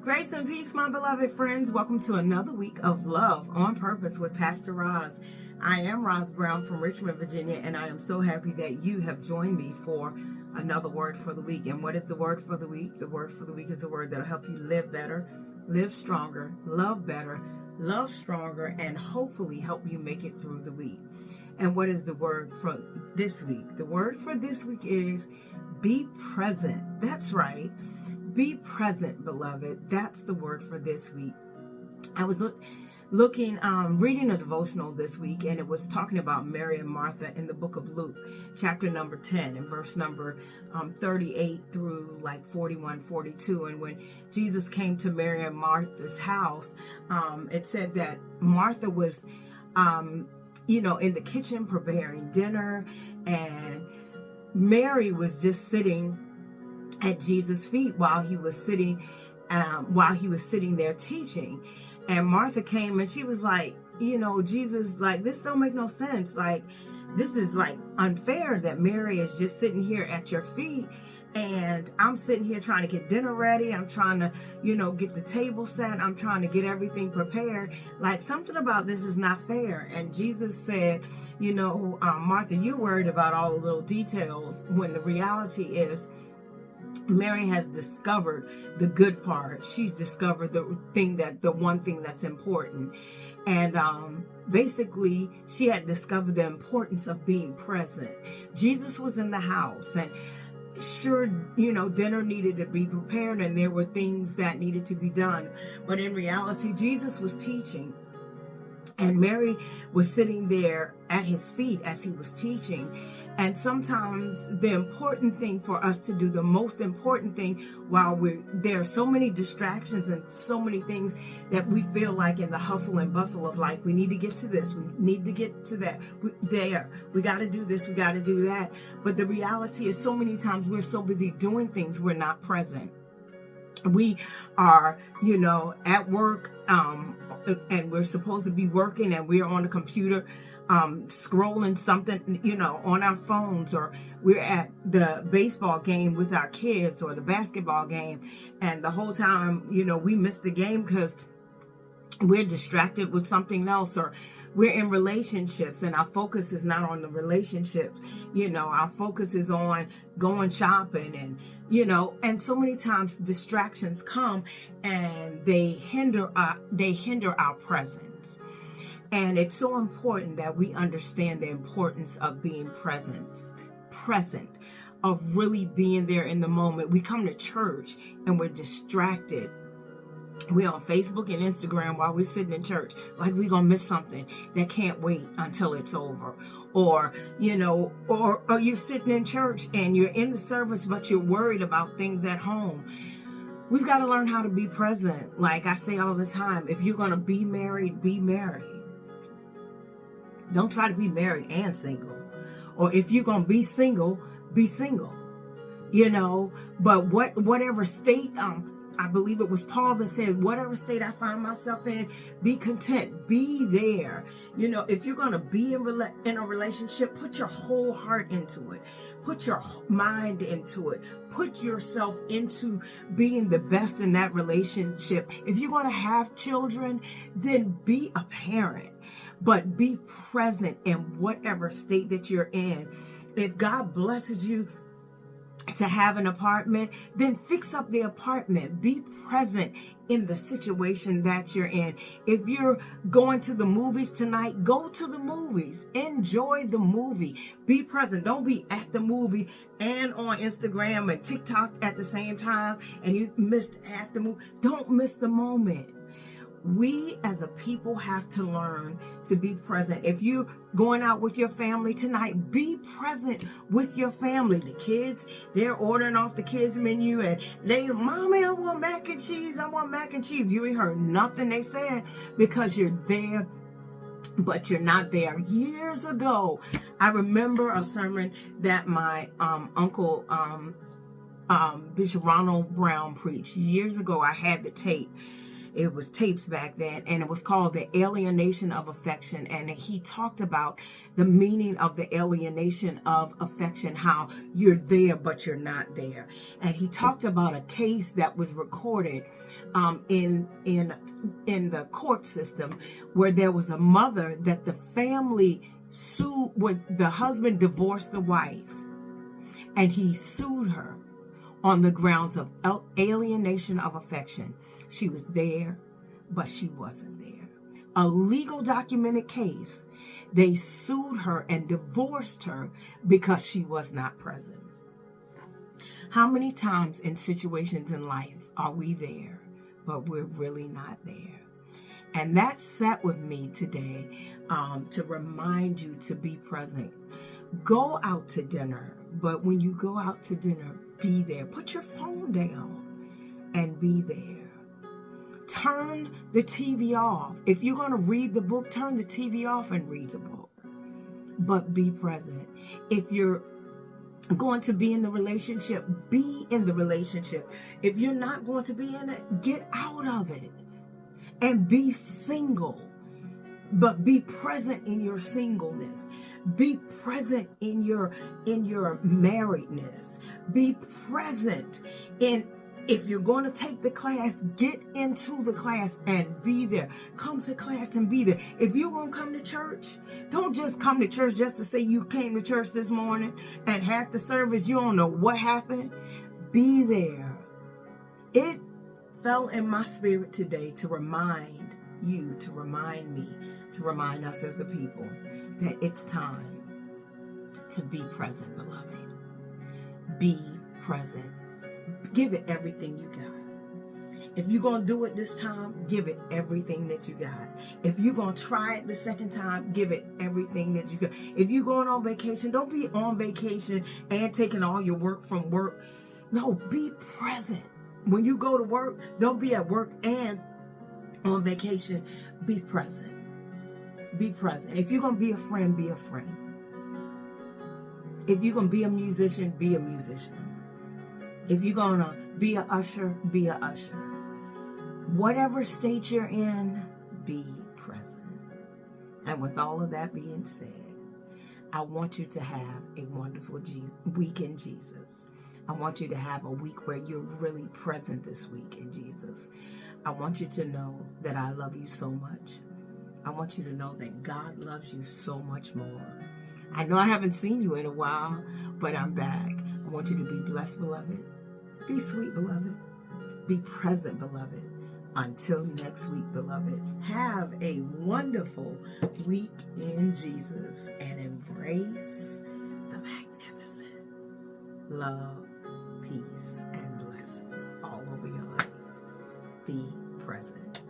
Grace and peace, my beloved friends. Welcome to another week of Love on Purpose with Pastor Roz. I am Roz Brown from Richmond, Virginia, and I am so happy that you have joined me for another word for the week. And what is the word for the week? The word for the week is a word that will help you live better, live stronger, love better, love stronger, and hopefully help you make it through the week. And what is the word for this week? The word for this week is be present. That's right. Be present, beloved. That's the word for this week. I was reading a devotional this week, and it was talking about Mary and Martha in the book of Luke, chapter number 10, and verse number 38 through like 41, 42. And when Jesus came to Mary and Martha's house, it said that Martha was, in the kitchen preparing dinner, and Mary was just sitting at Jesus' feet while he was sitting there teaching. And Martha came and she was like, Jesus, like, this don't make no sense. Like, this is like unfair that Mary is just sitting here at your feet, and I'm sitting here trying to get dinner ready. I'm trying to, get the table set. I'm trying to get everything prepared. Like, something about this is not fair. And Jesus said, Martha, you're worried about all the little details, when the reality is Mary has discovered the good part. She's discovered the one thing that's important. And basically, she had discovered the importance of being present. Jesus was in the house, and sure, dinner needed to be prepared, and there were things that needed to be done. But in reality, Jesus was teaching, and Mary was sitting there at his feet as he was teaching. And sometimes the important thing for us to do, the most important thing, while there are so many distractions and so many things that we feel like in the hustle and bustle of life, we need to get to this, we need to get to that, we got to do this, we got to do that. But the reality is, so many times we're so busy doing things, we're not present. We are, at work, and we're supposed to be working, and we're on the computer, scrolling something, on our phones, or we're at the baseball game with our kids, or the basketball game, and the whole time, we miss the game because we're distracted with something else, or we're in relationships and our focus is not on the relationships. Our focus is on going shopping, and so many times distractions come and they hinder our presence. And it's so important that we understand the importance of being present, of really being there in the moment. We come to church and we're distracted. We're on Facebook and Instagram while we're sitting in church, like we're going to miss something that can't wait until it's over. Or you're sitting in church and you're in the service, but you're worried about things at home. We've got to learn how to be present. Like I say all the time, if you're going to be married, be married. Don't try to be married and single. Or if you're going to be single, be single. But whatever state, I believe it was Paul that said, whatever state I find myself in, be content, be there. If you're going to be in a relationship, put your whole heart into it. Put your mind into it. Put yourself into being the best in that relationship. If you're going to have children, then be a parent, but be present in whatever state that you're in. If God blesses you to have an apartment, then fix up the apartment. Be present in the situation that you're in. If you're going to the movies tonight, go to the movies. Enjoy the movie. Be present. Don't be at the movie and on Instagram and TikTok at the same time and you missed half the movie. Don't miss the moment. We as a people have to learn to be present. If you're going out with your family tonight, be present with your family. The kids, they're ordering off the kids' menu and Mommy, I want mac and cheese. I want mac and cheese. You ain't heard nothing they said because you're there, but you're not there. Years ago, I remember a sermon that my uncle, Bishop Ronald Brown preached. Years ago, I had the tape. It was tapes back then, and it was called The Alienation of Affection. And he talked about the meaning of the alienation of affection, how you're there but you're not there. And he talked about a case that was recorded in the court system, where there was a mother that the family sued. Was the husband divorced the wife, and he sued her on the grounds of alienation of affection. She was there, but she wasn't there. A legal documented case. They sued her and divorced her because she was not present. How many times in situations in life are we there, but we're really not there? And that sat with me today to remind you to be present. Go out to dinner, but when you go out to dinner, be there. Put your phone down and be there. Turn the TV off. If you're going to read the book, turn the TV off and read the book. But be present. If you're going to be in the relationship, be in the relationship. If you're not going to be in it, get out of it. And be single. But be present in your singleness. Be present in your marriedness. Be present in, if you're going to take the class, get into the class and be there. Come to class and be there. If you're going to come to church, don't just come to church just to say you came to church this morning and had the service. You don't know what happened. Be there. It fell in my spirit today to remind you, to remind me, to remind us as the people that it's time to be present, beloved. Be present. Give it everything you got. If you're going to do it this time, give it everything that you got. If you're going to try it the second time, give it everything that you got. If you're going on vacation, don't be on vacation and taking all your work from work. No, be present. When you go to work, don't be at work and on vacation. Be present. Be present. If you're going to be a friend, be a friend. If you're going to be a musician, be a musician. If you're going to be an usher, be an usher. Whatever state you're in, be present. And with all of that being said, I want you to have a wonderful week in Jesus. I want you to have a week where you're really present this week in Jesus. I want you to know that I love you so much. I want you to know that God loves you so much more. I know I haven't seen you in a while, but I'm back. I want you to be blessed, beloved. Be sweet, beloved. Be present, beloved. Until next week, beloved, have a wonderful week in Jesus and embrace the magnificent. Love, peace, and blessings all over your life. Be present.